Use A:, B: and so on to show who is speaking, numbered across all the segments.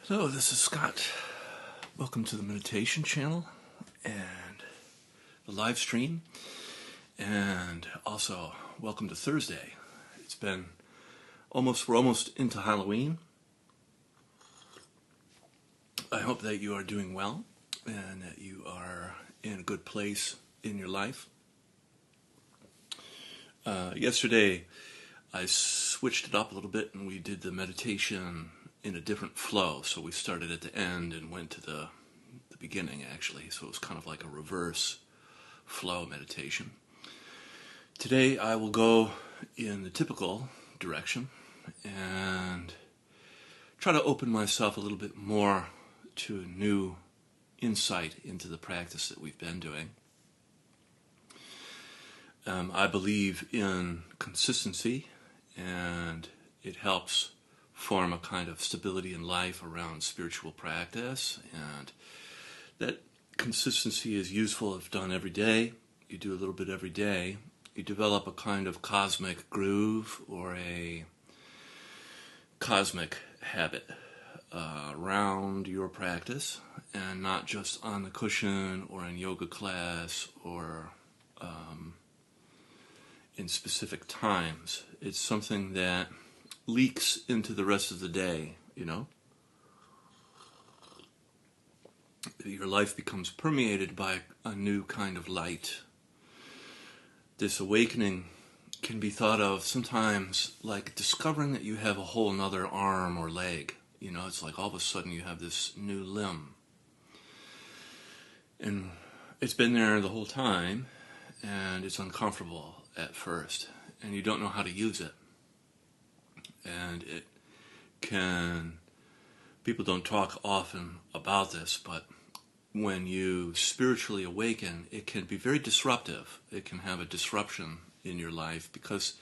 A: Hello, this is Scott. Welcome to the meditation channel and the live stream, and also welcome to Thursday. We're almost into Halloween. I hope that you are doing well and that you are in a good place in your life. Yesterday I switched it up a little bit and we did the meditation in a different flow. So we started at the end and went to the beginning, actually. So it was kind of like a reverse flow meditation. Today I will go in the typical direction and try to open myself a little bit more to a new insight into the practice that we've been doing. I believe in consistency, and it helps form a kind of stability in life around spiritual practice, and that consistency is useful if done every day. You do a little bit every day, you develop a kind of cosmic groove or a cosmic habit around your practice, and not just on the cushion or in yoga class or in specific times. It's something that leaks into the rest of the day, you know? Your life becomes permeated by a new kind of light. This awakening can be thought of sometimes like discovering that you have a whole nother arm or leg. You know, it's like all of a sudden you have this new limb. And it's been there the whole time, and it's uncomfortable at first, and you don't know how to use it. And people don't talk often about this, but when you spiritually awaken, it can be very disruptive. It can have a disruption in your life because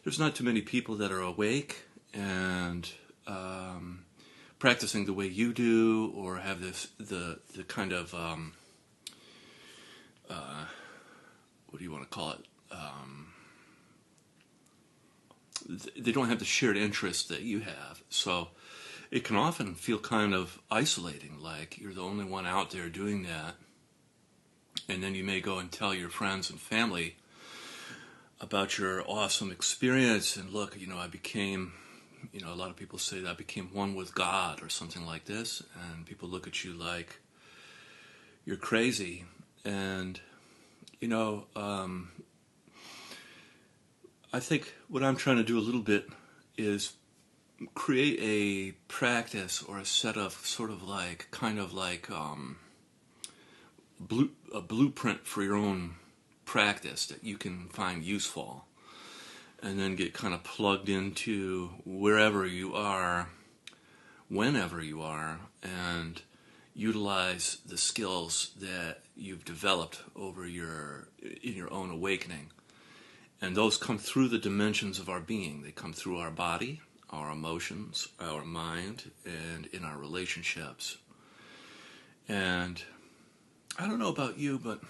A: there's not too many people that are awake and practicing the way you do, or have the kind of what do you want to call it? They don't have the shared interest that you have, so it can often feel kind of isolating, like you're the only one out there doing that. And then you may go and tell your friends and family about your awesome experience, and look, I became, a lot of people say that I became one with God or something like this, and people look at you like you're crazy. And I think what I'm trying to do a little bit is create a practice or a set of sort of like, kind of like a blueprint for your own practice that you can find useful, and then get kind of plugged into wherever you are, whenever you are, and utilize the skills that you've developed in your own awakening. And those come through the dimensions of our being. They come through our body, our emotions, our mind, and in our relationships. And I don't know about you, but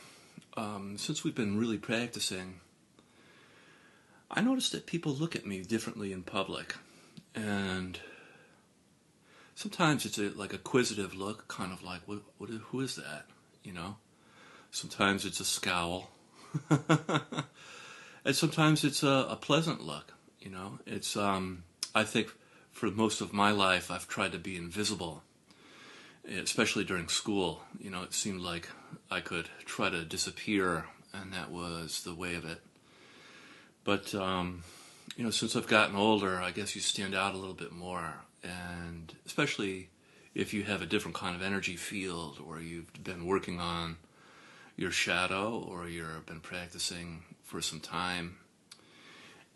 A: since we've been really practicing, I noticed that people look at me differently in public. And sometimes it's like a quizzitive look, kind of like, who is that? Sometimes it's a scowl. And sometimes it's a pleasant look, It's, I think for most of my life I've tried to be invisible, especially during school. It seemed like I could try to disappear, and that was the way of it. But, since I've gotten older, I guess you stand out a little bit more, and especially if you have a different kind of energy field, or you've been working on your shadow, or you've been practicing for some time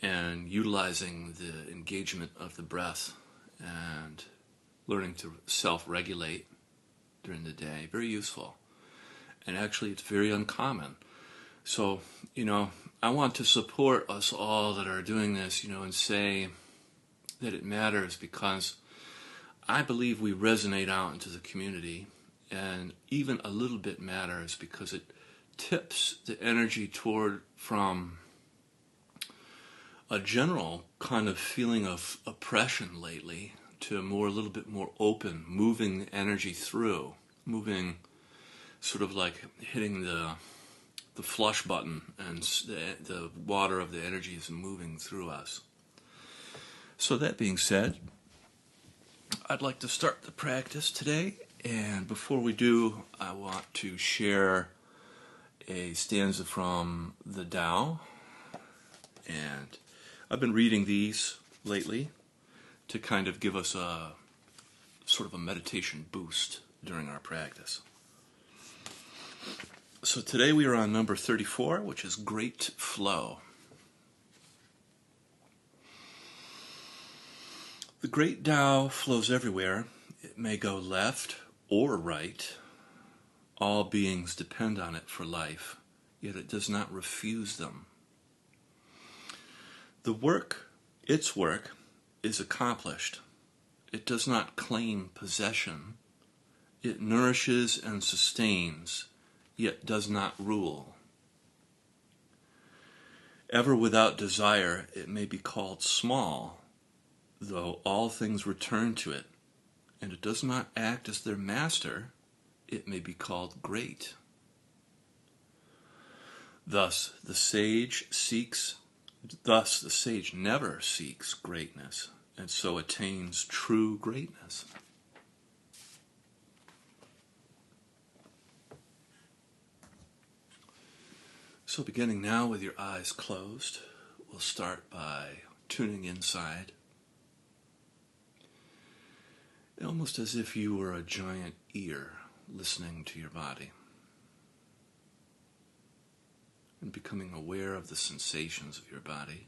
A: and utilizing the engagement of the breath and learning to self-regulate during the day. Very useful. And actually it's very uncommon. So, I want to support us all that are doing this, and say that it matters, because I believe we resonate out into the community, and even a little bit matters because it tips the energy from a general kind of feeling of oppression lately to a little bit more open, moving the energy through, moving sort of like hitting the flush button, and the water of the energy is moving through us. So that being said, I'd like to start the practice today, and before we do, I want to share a stanza from the Tao, and I've been reading these lately to kind of give us a sort of a meditation boost during our practice. So today we are on number 34, which is Great Flow. The great Tao flows everywhere. It may go left or right. All beings depend on it for life, yet it does not refuse them. Its work, is accomplished. It does not claim possession. It nourishes and sustains, yet does not rule. Ever without desire, it may be called small, though all things return to it, and it does not act as their master, it may be called great. Thus the sage never seeks greatness, and so attains true greatness. So beginning now with your eyes closed, we'll start by tuning inside, almost as if you were a giant ear listening to your body, and becoming aware of the sensations of your body.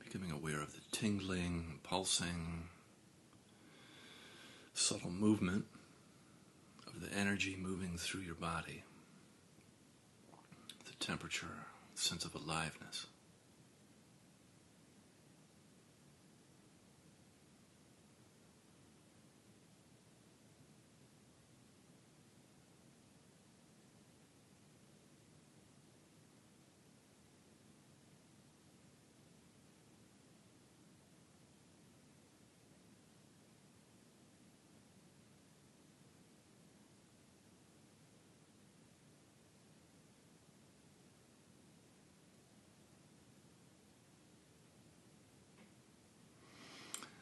A: Becoming aware of the tingling, pulsing, subtle movement of the energy moving through your body, the temperature, the sense of aliveness.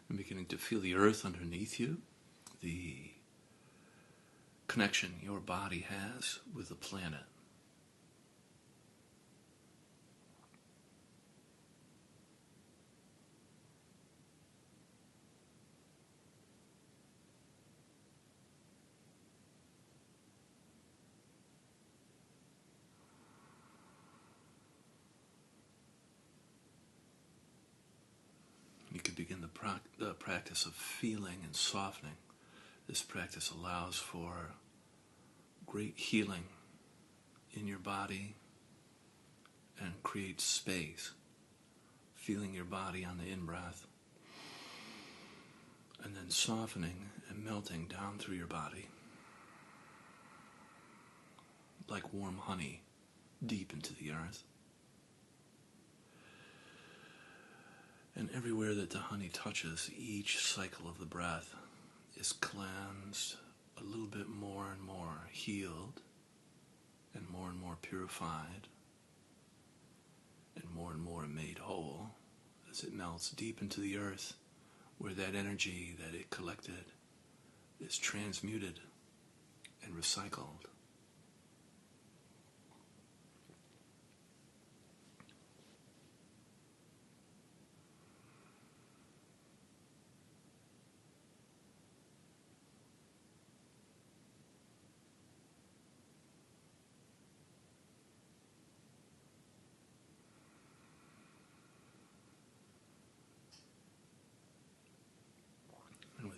A: And beginning to feel the earth underneath you, the connection your body has with the planet. You could begin the practice of feeling and softening. This practice allows for great healing in your body and creates space. Feeling your body on the in-breath, and then softening and melting down through your body like warm honey deep into the earth. And everywhere that the honey touches, each cycle of the breath is cleansed a little bit more and more, healed, and more purified, and more made whole as it melts deep into the earth, where that energy that it collected is transmuted and recycled.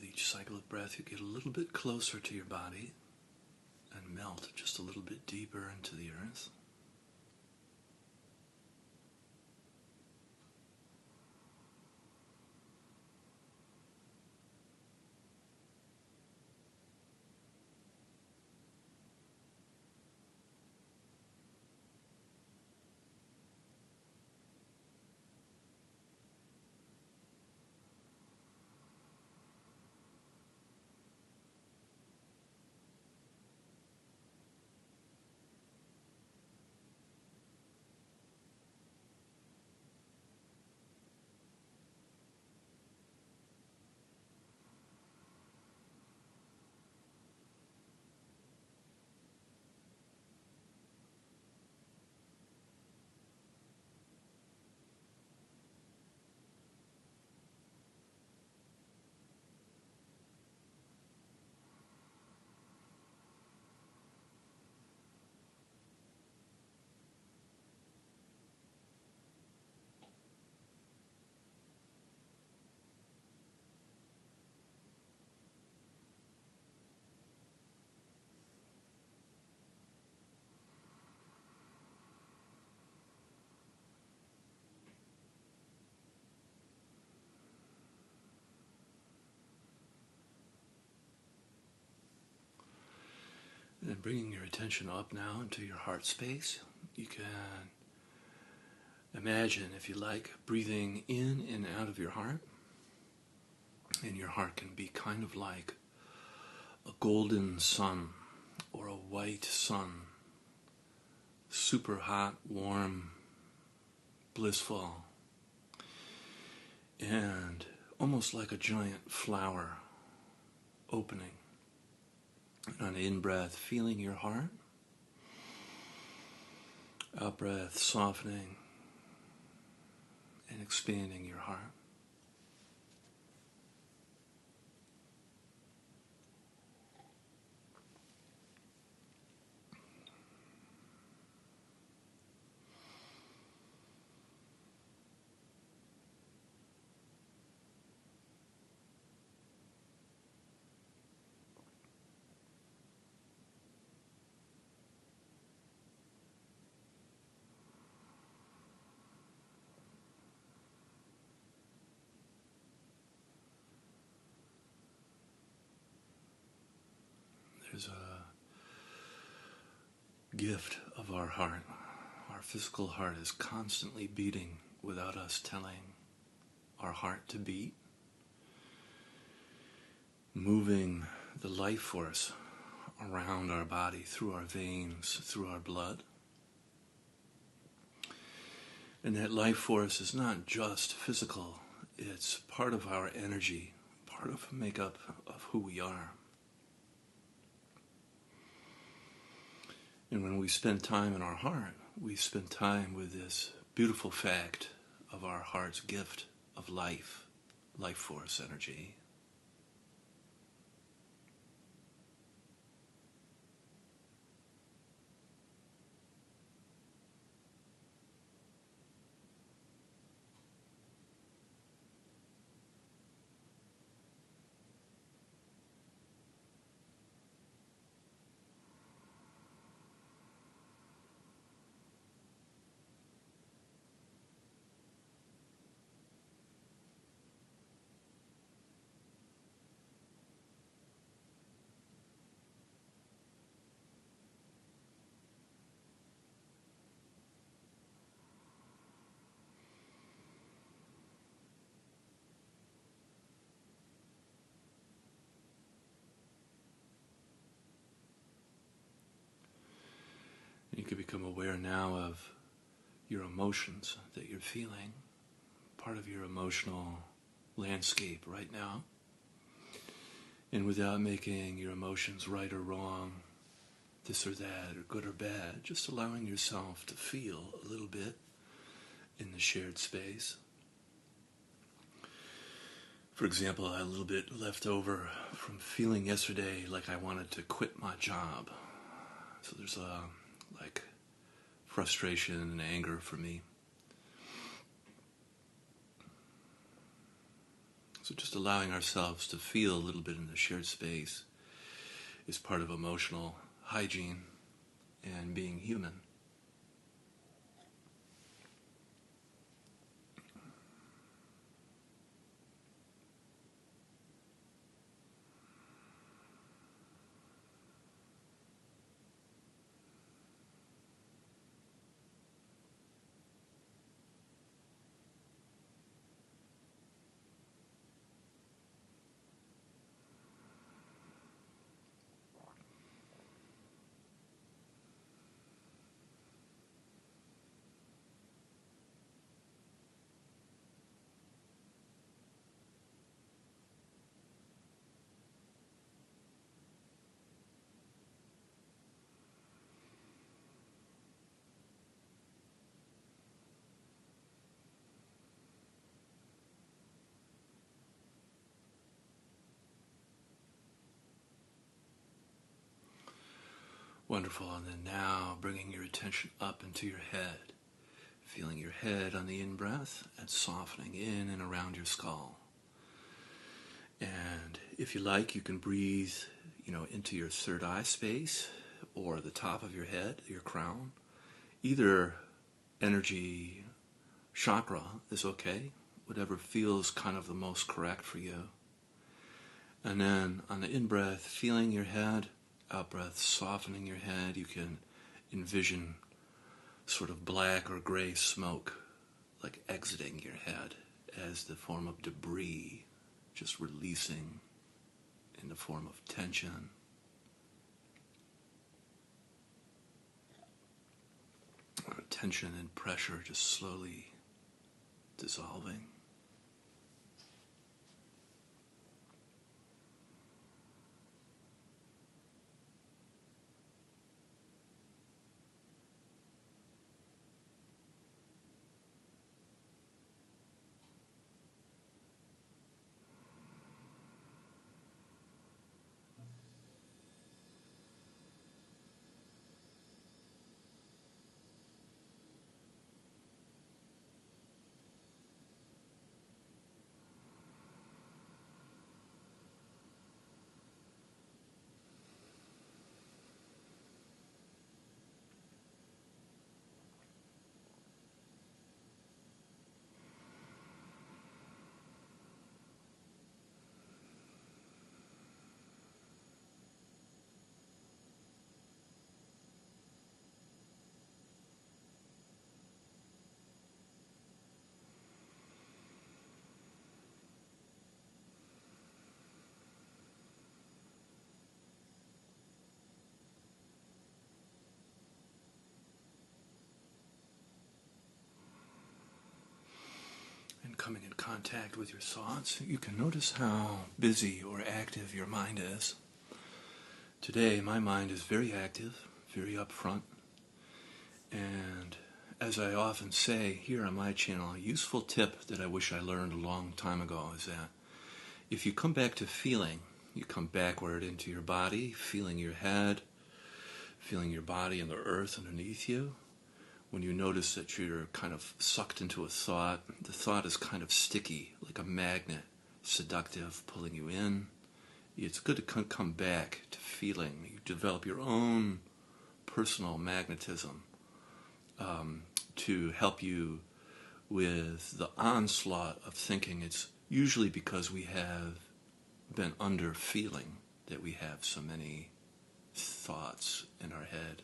A: Each cycle of breath, you get a little bit closer to your body and melt just a little bit deeper into the earth. And bringing your attention up now into your heart space, you can imagine, if you like, breathing in and out of your heart. And your heart can be kind of like a golden sun or a white sun, super hot, warm, blissful, and almost like a giant flower opening. And on the in-breath, feeling your heart. Out-breath, softening and expanding your heart. There's a gift of our heart. Our physical heart is constantly beating without us telling our heart to beat, moving the life force around our body, through our veins, through our blood. And that life force is not just physical, it's part of our energy, part of the makeup of who we are. And when we spend time in our heart, we spend time with this beautiful fact of our heart's gift of life force energy. You can become aware now of your emotions that you're feeling, part of your emotional landscape right now. And without making your emotions right or wrong, this or that, or good or bad, just allowing yourself to feel a little bit in the shared space. For example, I had a little bit left over from feeling yesterday like I wanted to quit my job. So there's like frustration and anger for me. So just allowing ourselves to feel a little bit in the shared space is part of emotional hygiene and being human. Wonderful. And then now bringing your attention up into your head, feeling your head on the in-breath and softening in and around your skull. And if you like, you can breathe, into your third eye space or the top of your head, your crown. Either energy chakra is okay, whatever feels kind of the most correct for you. And then on the in-breath, feeling your head Out breath, softening your head. You can envision sort of black or gray smoke like exiting your head as the form of debris, just releasing in the form of tension. Or tension and pressure just slowly dissolving. And coming in contact with your thoughts, you can notice how busy or active your mind is. Today, my mind is very active, very upfront, and as I often say here on my channel, a useful tip that I wish I learned a long time ago is that if you come back to feeling, you come backward into your body, feeling your head, feeling your body and the earth underneath you. When you notice that you're kind of sucked into a thought, the thought is kind of sticky, like a magnet, seductive, pulling you in. It's good to come back to feeling. You develop your own personal magnetism to help you with the onslaught of thinking. It's usually because we have been under feeling that we have so many thoughts in our head.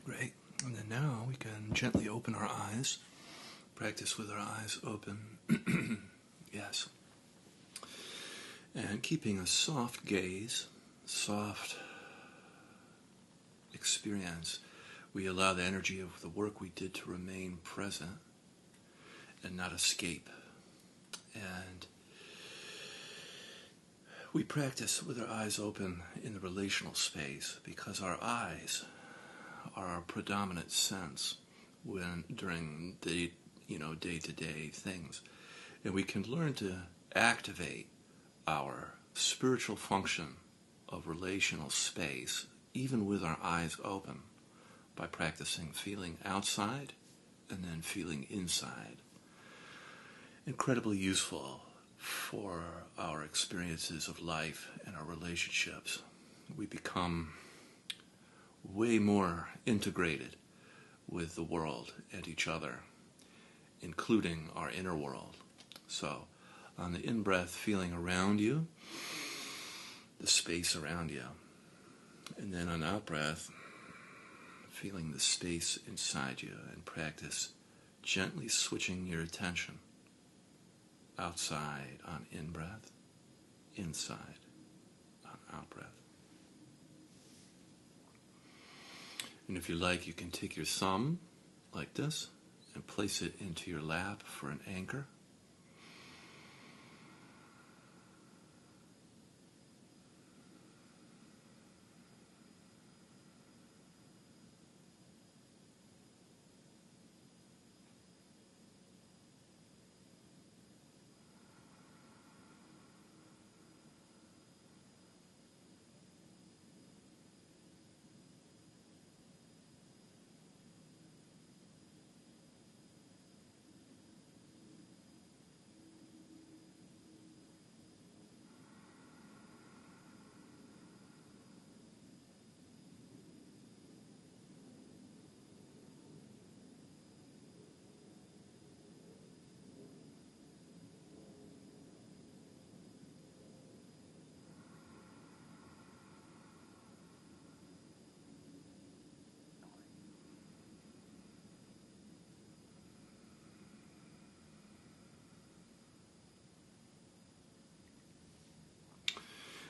A: Great. And then now we can gently open our eyes. Practice with our eyes open. Yes. And keeping a soft gaze, soft experience, we allow the energy of the work we did to remain present and not escape. And we practice with our eyes open in the relational space because our eyes are our predominant sense during the day-to-day things, and we can learn to activate our spiritual function of relational space even with our eyes open by practicing feeling outside and then feeling inside. Incredibly useful for our experiences of life and our relationships. We become way more integrated with the world and each other, including our inner world. So, on the in-breath, feeling around you, the space around you. And then on out-breath, feeling the space inside you, and practice gently switching your attention outside on in-breath, inside on out-breath. And if you like, you can take your thumb like this and place it into your lap for an anchor.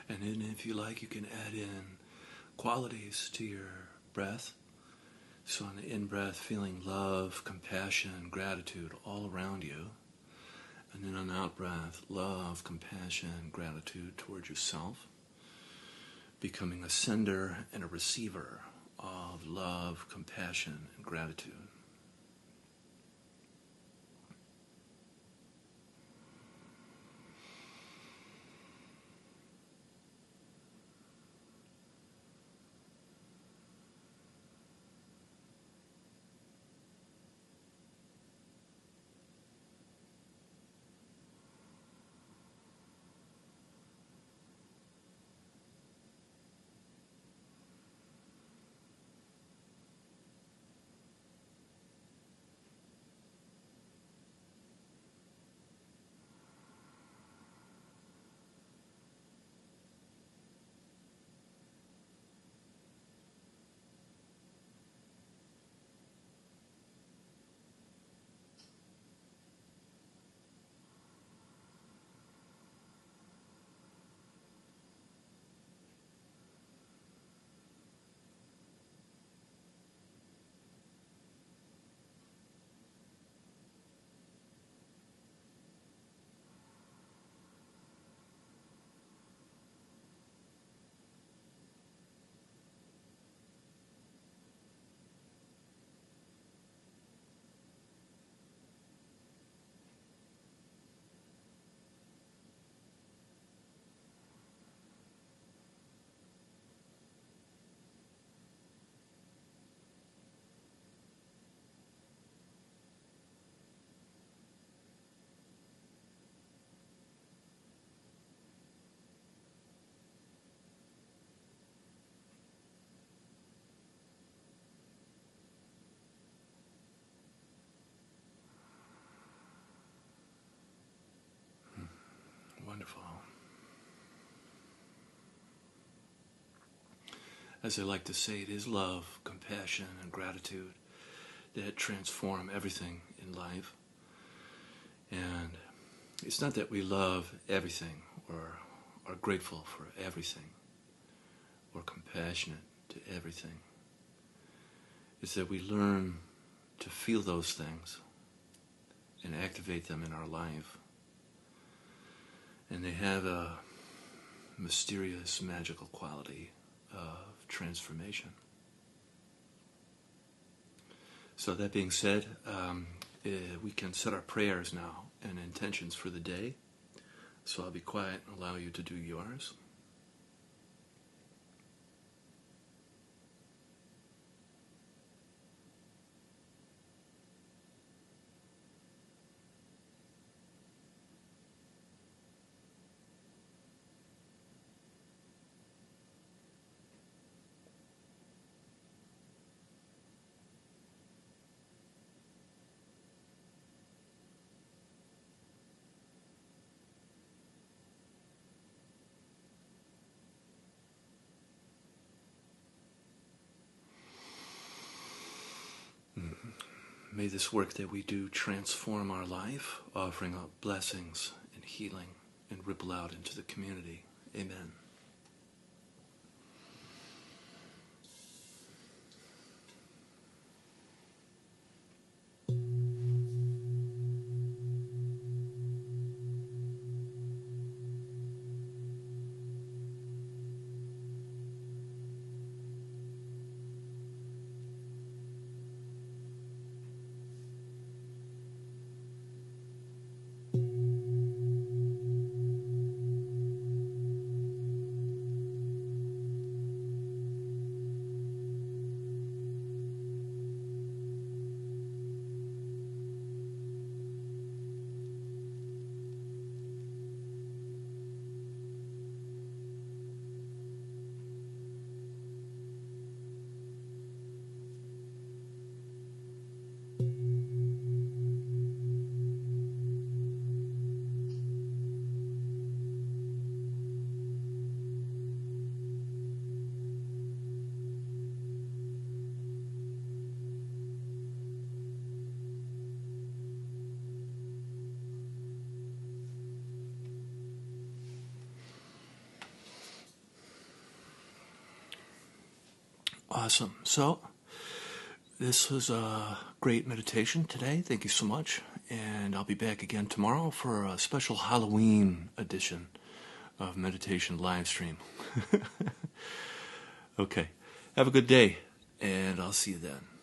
A: And then if you like, you can add in qualities to your breath. So on the in-breath, feeling love, compassion, gratitude all around you. And then on the out-breath, love, compassion, gratitude towards yourself. Becoming a sender and a receiver of love, compassion, and gratitude. Wonderful. As I like to say, it is love, compassion, and gratitude that transform everything in life. And it's not that we love everything or are grateful for everything or compassionate to everything. It's that we learn to feel those things and activate them in our life. And they have a mysterious, magical quality of transformation. So that being said, we can set our prayers now and intentions for the day. So I'll be quiet and allow you to do yours. may this work that we do transform our life, offering up blessings and healing and ripple out into the community. Amen. Awesome. So, this was a great meditation today. Thank you so much. And I'll be back again tomorrow for a special Halloween edition of Meditation Livestream. Okay. Have a good day, and I'll see you then.